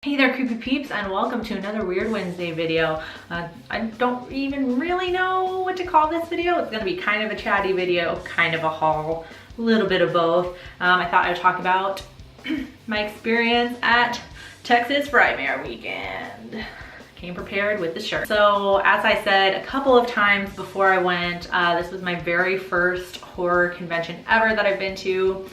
Hey there, creepy peeps, and welcome to another Weird Wednesday video. I don't even really know what to call this video. It's gonna be kind of a chatty video, kind of a haul, a little bit of both. I thought I would talk about my experience at Texas Frightmare weekend. Came prepared with the shirt. So as I said a couple of times before I went, this was my very first horror convention ever that I've been to.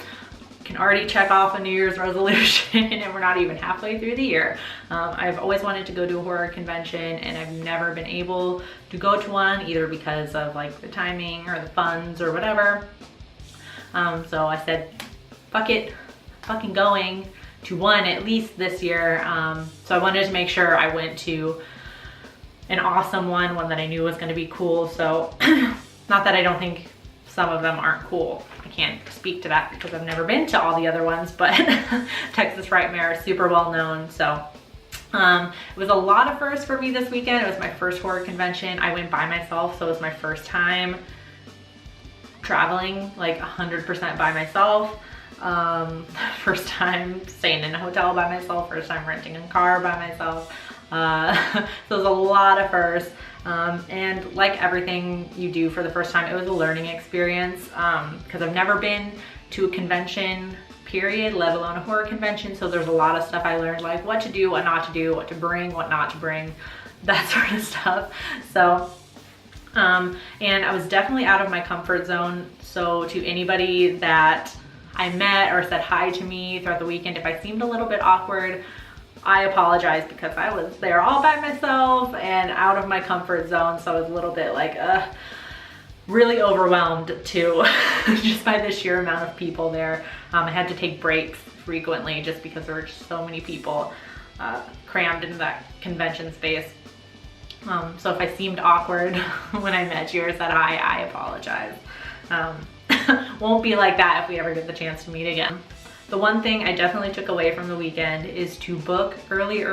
Can already check off a New Year's resolution and we're not even halfway through the year. I've always wanted to go to a horror convention and I've never been able to go to one, either because of like the timing or the funds or whatever. So I said, fuck it, fucking going to one at least this year. So I wanted to make sure I went to an awesome one that I knew was gonna be cool. So not that I don't think some of them aren't cool. I can't speak to that because I've never been to all the other ones, but Texas Frightmare is super well known. So it was a lot of firsts for me this weekend. It was my first horror convention. I went by myself, so it was my first time traveling like 100% by myself. First time staying in a hotel by myself, first time renting a car by myself. So it was a lot of firsts. And like everything you do for the first time, it was a learning experience because I've never been to a convention, period, let alone a horror convention. So there's a lot of stuff I learned, like what to do, what not to do, what to bring, what not to bring, that sort of stuff. So, and I was definitely out of my comfort zone. So to anybody that I met or said hi to me throughout the weekend, if I seemed a little bit awkward, I apologize because I was there all by myself and out of my comfort zone. So I was a little bit like, really overwhelmed too, just by the sheer amount of people there. I had to take breaks frequently just because there were just so many people crammed into that convention space. So if I seemed awkward when I met you or said hi, I apologize. Won't be like that if we ever get the chance to meet again. The one thing I definitely took away from the weekend is to book early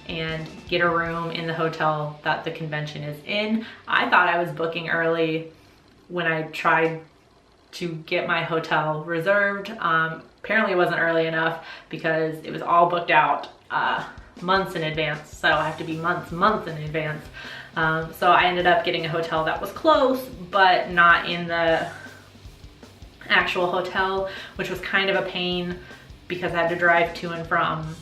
and get a room in the hotel that the convention is in. I thought I was booking early when I tried to get my hotel reserved. Apparently it wasn't early enough because it was all booked out months in advance. So I have to be months in advance. So I ended up getting a hotel that was close, but not in the actual hotel, which was kind of a pain because I had to drive to and from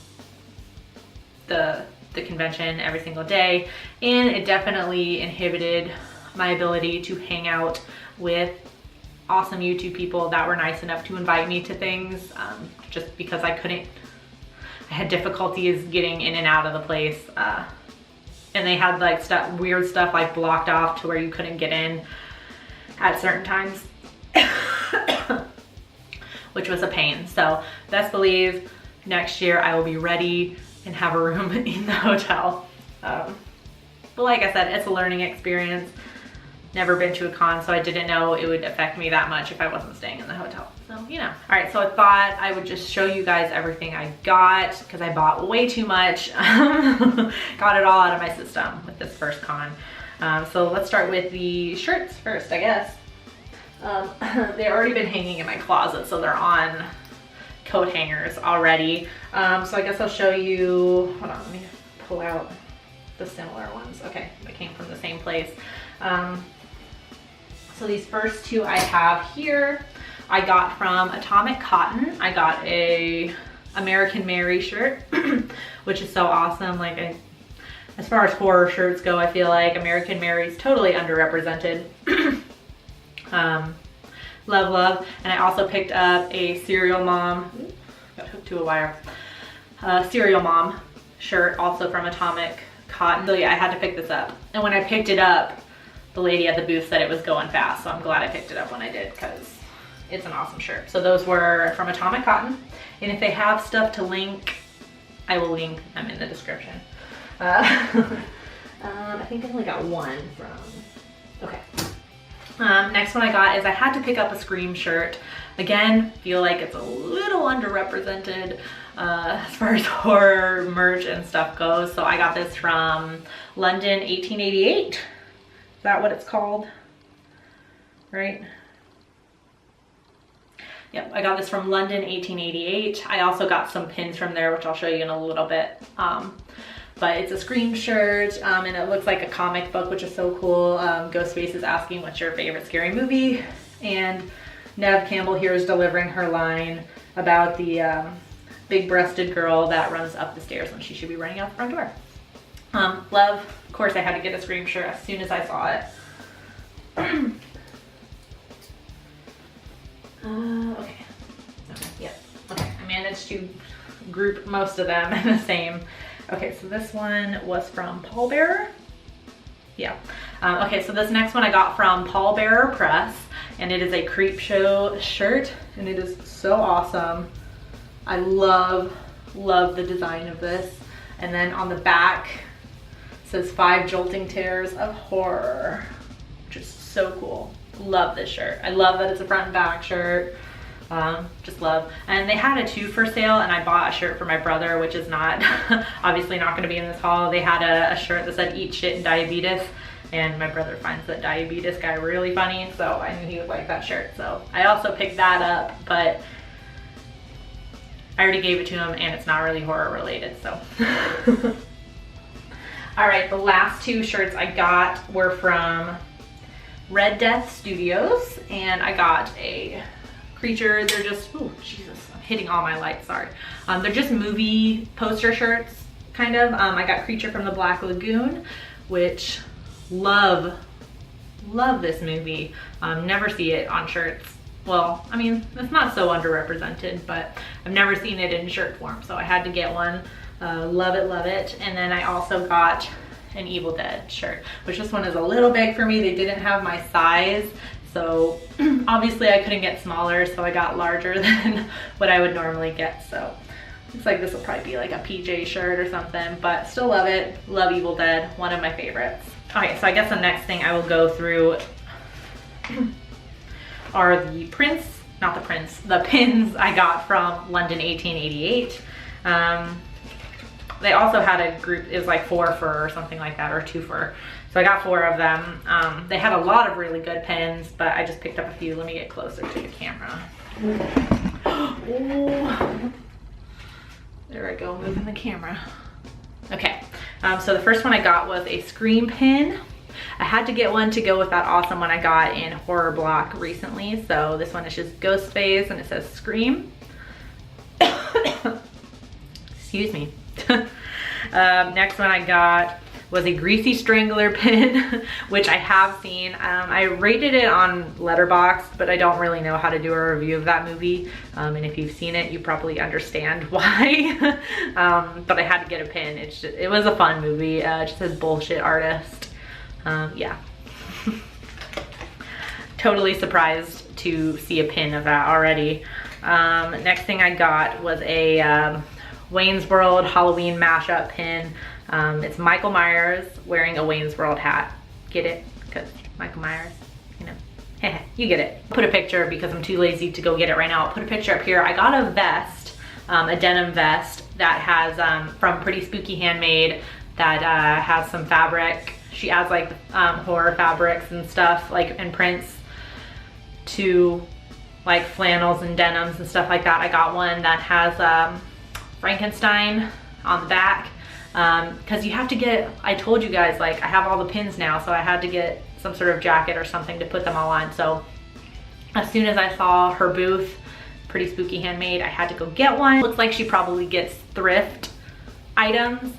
the convention every single day, and it definitely inhibited my ability to hang out with awesome YouTube people that were nice enough to invite me to things, just because I had difficulties getting in and out of the place, and they had like weird stuff like blocked off to where you couldn't get in at certain times. Which was a pain. So best believe next year I will be ready and have a room in the hotel. But like I said, it's a learning experience. Never been to a con, so I didn't know it would affect me that much if I wasn't staying in the hotel. So, you know. All right, so I thought I would just show you guys everything I got because I bought way too much. Got it all out of my system with this first con. So let's start with the shirts first, I guess. They've already been hanging in my closet, so they're on coat hangers already. So I guess I'll show you, hold on, let me pull out the similar ones. Okay, they came from the same place. So these first two I have here, I got from Atomic Cotton. I got a American Mary shirt, which is so awesome. Like, as far as horror shirts go, I feel like American Mary is totally underrepresented. Love. And I also picked up a Serial Mom, got hooked to a wire, Serial Mom shirt, also from Atomic Cotton. So yeah, I had to pick this up. And when I picked it up, the lady at the booth said it was going fast. So I'm glad I picked it up when I did because it's an awesome shirt. So those were from Atomic Cotton. And if they have stuff to link, I will link them in the description. I think I only got one from, okay. Next one I got is I had to pick up a Scream shirt. Again, feel like it's a little underrepresented as far as horror merch and stuff goes. So I got this from London 1888. Is that what it's called? Right? Yep, I got this from London 1888. I also got some pins from there, which I'll show you in a little bit. But it's a Scream shirt, and it looks like a comic book, which is so cool. Ghostface is asking, what's your favorite scary movie? And Nev Campbell here is delivering her line about the big-breasted girl that runs up the stairs when she should be running out the front door. Love, of course I had to get a Scream shirt as soon as I saw it. Okay, yep, okay, I managed to group most of them in the same. Okay, so this one was from Pallbearer. Yeah, okay, so this next one I got from Pallbearer Press, and it is a Creepshow shirt, and it is so awesome. I love the design of this. And then on the back it says 5 jolting tears of horror, which is so cool. Love this shirt. I love that it's a front and back shirt. Just love. And they had a 2 for sale, and I bought a shirt for my brother, which is not obviously not going to be in this haul. They had a shirt that said eat shit and diabetes, and my brother finds that diabetes guy really funny, so I knew he would like that shirt. So I also picked that up, but I already gave it to him, and it's not really horror related, so. All right, the last 2 shirts I got were from Red Death Studios, and I got a creature. They're just, oh Jesus, I'm hitting all my lights, sorry. They're just movie poster shirts, kind of. I got Creature from the Black Lagoon, which love this movie. Never see it on shirts. Well, I mean, it's not so underrepresented, but I've never seen it in shirt form, so I had to get one. Love it. And then I also got an Evil Dead shirt, which this one is a little big for me. They didn't have my size, so obviously I couldn't get smaller, so I got larger than what I would normally get. So looks like this will probably be like a PJ shirt or something, but still love it. Love Evil Dead, one of my favorites. Okay, so I guess the next thing I will go through are the prints, not the prints, the pins I got from London 1888. They also had a group, it was like 4 for or something like that, or 2 for. So I got 4 of them. They had a lot of really good pins, but I just picked up a few. Let me get closer to the camera. Ooh. There I go, moving the camera. Okay, so the first one I got was a Scream pin. I had to get one to go with that awesome one I got in Horror Block recently. So this one is just Ghostface, and it says Scream. Excuse me. Next one I got was a Greasy Strangler pin, which I have seen. I rated it on Letterboxd, but I don't really know how to do a review of that movie. And if you've seen it, you probably understand why. But I had to get a pin. It was a fun movie. It just says bullshit artist. Yeah. Totally surprised to see a pin of that already. Next thing I got was a Wayne's World Halloween mashup pin. It's Michael Myers wearing a Wayne's World hat. Get it? Because Michael Myers, you know. You get it. Put a picture because I'm too lazy to go get it right now. I'll put a picture up here. I got a vest, a denim vest that has, from Pretty Spooky Handmade, that has some fabric. She adds like horror fabrics and stuff, like, and prints to like flannels and denims and stuff like that. I got one that has Frankenstein on the back, because you have to get, I told you guys, like, I have all the pins now, so I had to get some sort of jacket or something to put them all on. So as soon as I saw her booth, Pretty Spooky Handmade, I had to go get one. Looks like she probably gets thrift items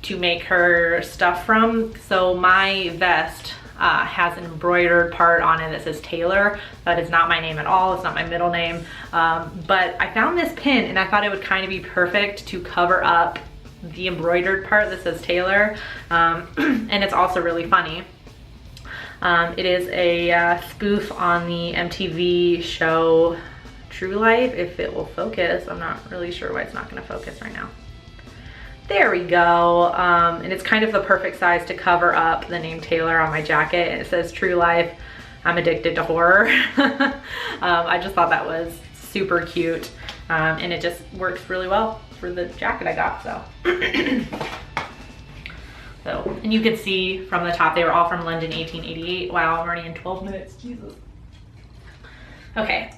to make her stuff from. So my vest has an embroidered part on it that says Taylor. That is not my name at all. It's not my middle name. But I found this pin and I thought it would kind of be perfect to cover up the embroidered part that says Taylor. And it's also really funny. It is a spoof on the MTV show True Life. If it will focus, I'm not really sure why it's not gonna focus right now. There we go. And it's kind of the perfect size to cover up the name Taylor on my jacket. And it says True Life, I'm addicted to horror. I just thought that was super cute. And it just works really well for the jacket I got, so. So, and you can see from the top, they were all from London 1888. Wow, I'm already in 12 minutes, Jesus. Okay.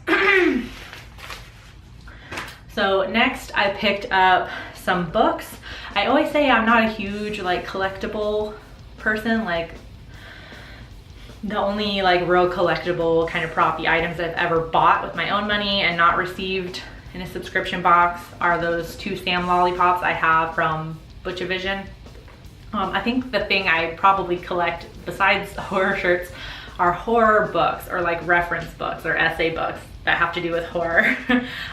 So next I picked up some books. I always say I'm not a huge like collectible person. Like the only like real collectible kind of proppy items I've ever bought with my own money and not received in a subscription box are those 2 Sam lollipops I have from Butchavision. I think the thing I probably collect besides horror shirts are horror books, or like reference books or essay books that have to do with horror.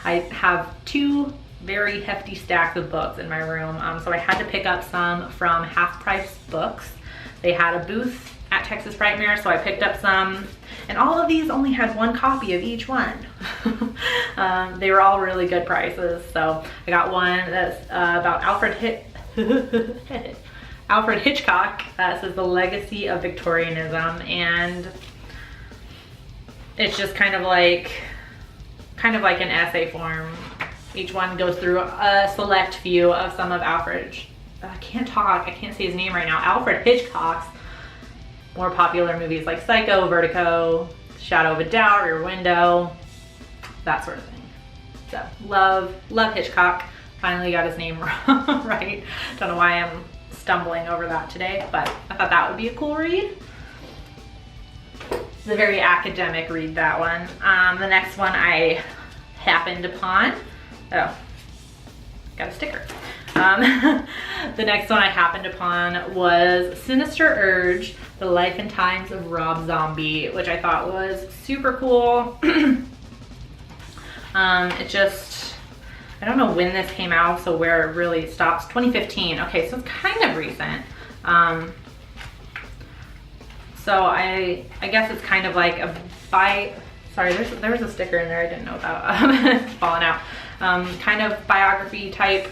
I have 2 very hefty stacks of books in my room, so I had to pick up some from Half Price Books. They had a booth at Texas Frightmare, so I picked up some, and all of these only had 1 copy of each one. They were all really good prices, so I got one that's about Alfred Hitchcock. Says The Legacy of Victorianism, and it's just kind of like an essay form. Each one goes through a select few of some of Alfred, I can't say his name right now, Alfred Hitchcock's more popular movies like Psycho, Vertigo, Shadow of a Doubt, Rear Window, that sort of thing. So love Hitchcock. Finally got his name right. Don't know why I'm stumbling over that today, but I thought that would be a cool read. It's a very academic read, that one. The next one I happened upon, oh, got a sticker. The next one I happened upon was Sinister Urge, The Life and Times of Rob Zombie, which I thought was super cool. It just, I don't know when this came out, so where it really stops. 2015, okay, so it's kind of recent. So I guess it's kind of like a sorry, there was a sticker in there I didn't know about. It's falling out. Kind of biography type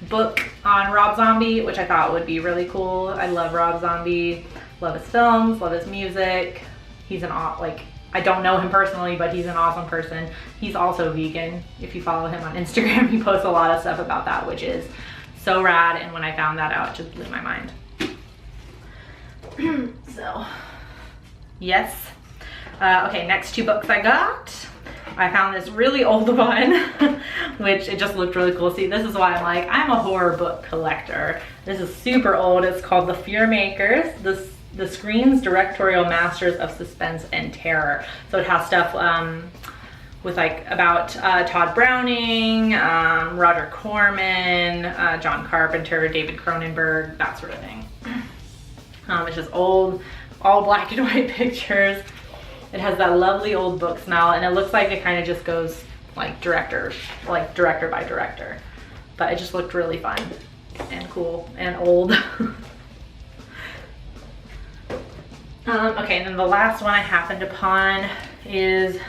book on Rob Zombie, which I thought would be really cool. I love Rob Zombie, love his films, love his music. He's I don't know him personally, but he's an awesome person. He's also vegan. If you follow him on Instagram, he posts a lot of stuff about that, which is so rad. And when I found that out, it just blew my mind. So, yes. Okay, next 2 books I got. I found this really old one, which it just looked really cool. See, this is why I'm a horror book collector. This is super old. It's called The Fear Makers, the Screen's Directorial Masters of Suspense and Terror. So it has stuff with about Todd Browning, Roger Corman, John Carpenter, David Cronenberg, that sort of thing. It's just old, all black and white pictures. It has that lovely old book smell, and it looks like it kind of just goes like director by director. But it just looked really fun and cool and old. Okay, and then the last one I happened upon is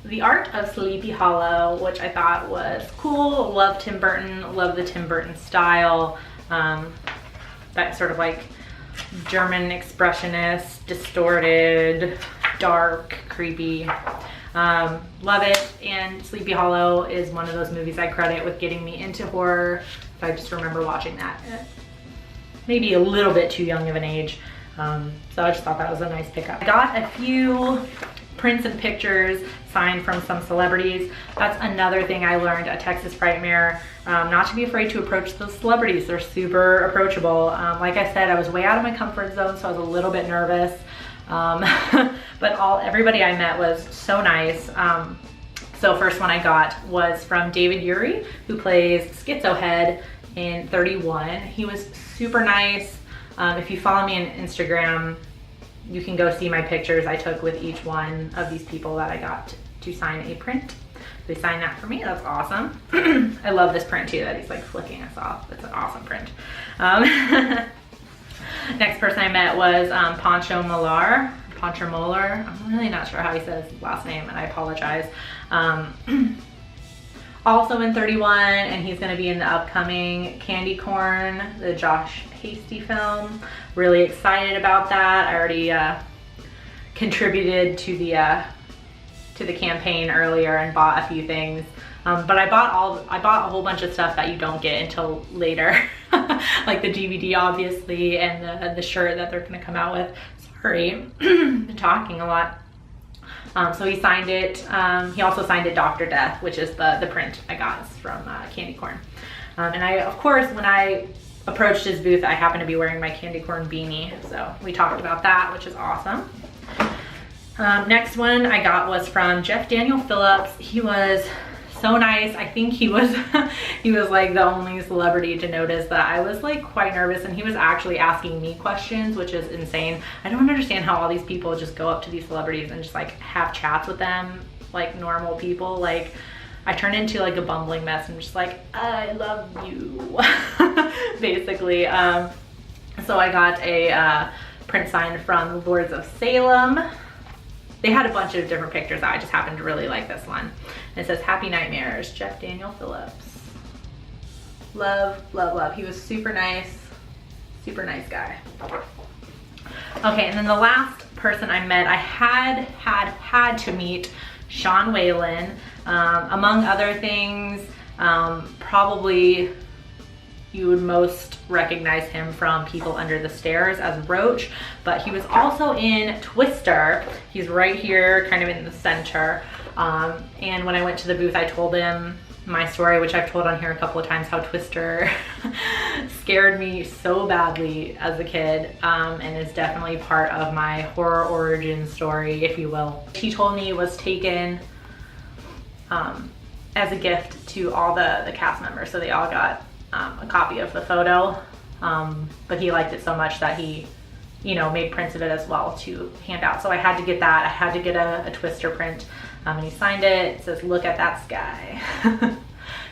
The Art of Sleepy Hollow, which I thought was cool. Love Tim Burton, love the Tim Burton style. That sort of like German expressionist, distorted, dark, creepy. Love it. And Sleepy Hollow is one of those movies I credit with getting me into horror. So I just remember watching that at maybe a little bit too young of an age. So I just thought that was a nice pickup. I got a few prints and pictures signed from some celebrities. That's another thing I learned at Texas Frightmare, not to be afraid to approach those celebrities. They're super approachable. Like I said, I was way out of my comfort zone, so I was a little bit nervous. But everybody I met was so nice. So first one I got was from David Urey, who plays Schizo Head in 31. He was super nice. If you follow me on Instagram, you can go see my pictures I took with each one of these people that I got to sign a print. They signed that for me. That's awesome. I love this print too, that he's like flicking us off. It's an awesome print. Next person I met was Pancho Molar. I'm really not sure how he says his last name, and I apologize. Also in 31, and he's going to be in the upcoming Candy Corn, the Josh Hasty film. Really excited about that. I already contributed to the campaign earlier and bought a few things. But I bought a whole bunch of stuff that you don't get until later, like the DVD obviously, and the shirt that they're going to come out with. Sorry, been talking a lot. So he signed it. He also signed it Dr. Death, which is the print I got from Candy Corn. And I, of course, when I approached his booth, I happened to be wearing my Candy Corn beanie. So we talked about that, which is awesome. Next one I got was from Jeff Daniel Phillips. He was so nice. I think he was he was like the only celebrity to notice that I was like quite nervous, and he was actually asking me questions, which is insane. I don't understand how all these people just go up to these celebrities and just like have chats with them like normal people. Like I turn into like a bumbling mess and just like, I love you, basically. So I got a print signed from the Lords of Salem. They had a bunch of different pictures. I just happened to really like this one. It says, Happy Nightmares, Jeff Daniel Phillips. Love, love, love. He was super nice guy. Okay, and then the last person I met, I had to meet Sean Whalen. Among other things, probably you would most recognize him from People Under the Stairs as Roach, but he was also in Twister. He's right here, kind of in the center. And when I went to the booth, I told him my story, which I've told on here a couple of times, how Twister scared me so badly as a kid, and is definitely part of my horror origin story, if you will. He told me it was taken as a gift to all the cast members, so they all got a copy of the photo, but he liked it so much that he, you know, made prints of it as well to hand out. So I had to get that. I had to get a Twister print, and he signed it. It says, look at that sky.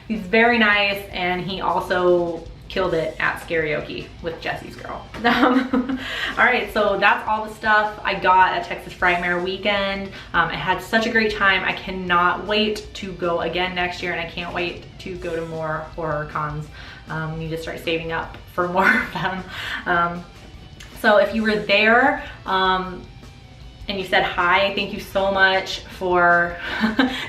He's very nice, and he also killed it at Karaoke with Jesse's Girl. All right, so that's all the stuff I got at Texas Frightmare weekend. I had such a great time. I cannot wait to go again next year, and I can't wait to go to more horror cons. Need to start saving up for more of them. So if you were there, and you said hi, thank you so much for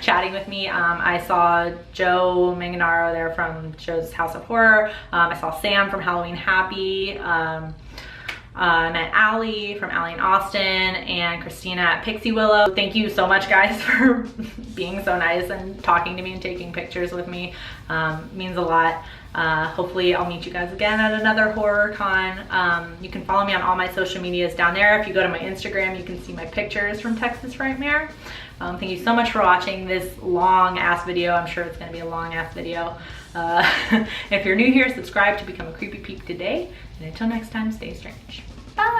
chatting with me. I saw Joe Manganaro there from Joe's House of Horror. I saw Sam from Halloween Happy. I met Allie from Allie in Austin, and Christina at Pixie Willow. Thank you so much, guys, for being so nice and talking to me and taking pictures with me. Means a lot. Hopefully I'll meet you guys again at another horror con. You can follow me on all my social medias down there. If you go to my Instagram, you can see my pictures from Texas Frightmare. Thank you so much for watching this long ass video. I'm sure it's gonna be a long ass video. If you're new here, subscribe to become a creepy peep today. And until next time, stay strange. Bye.